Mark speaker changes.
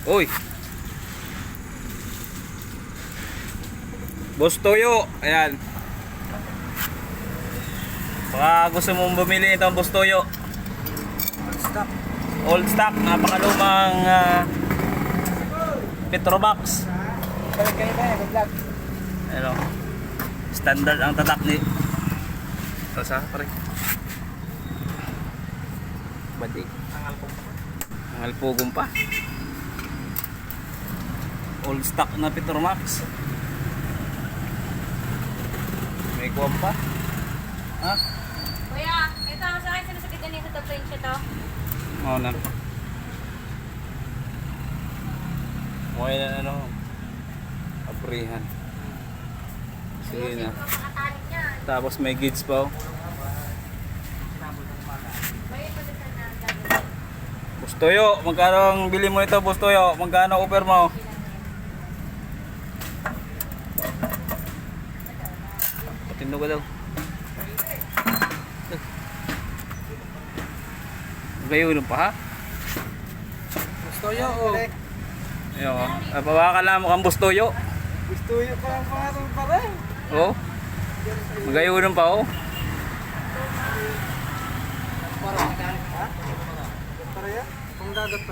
Speaker 1: Uy. Boss Toyo, ayan. Baka gusto mong bumili itong Boss Toyo.
Speaker 2: Stock.
Speaker 1: Old stock, napakalumang Petromax.
Speaker 2: Balik kayo ba? Mag-vlog.
Speaker 1: Ano? Standard ang tatak ni. Sa pare. Badik. Ang alpugong pa. Old stock na Petromax. May kuwam pa. Ha?
Speaker 3: Kuya, ito ang sa akin sinasakit na nito to plane siya to.
Speaker 1: Oo na. Okay na ano. Abrihan. Sige na.
Speaker 3: Ito ang nakatalit niya.
Speaker 1: Tapos may gauge pa oh.
Speaker 3: May ito sa na gagawin.
Speaker 1: Boss Toyo, magkano ang bili mo nito, Boss Toyo? Magkano offer mo? Patindo ka daw. Gayunin pa ha?
Speaker 2: Gusto nyo o?
Speaker 1: Ayun oh. Pabaka mo kang Boss Toyo.
Speaker 2: Gusto nyo pa ang pangatang pala.
Speaker 1: Oh. Magayunin pa oh.
Speaker 2: Para ha? Para yan? Pang dagat pa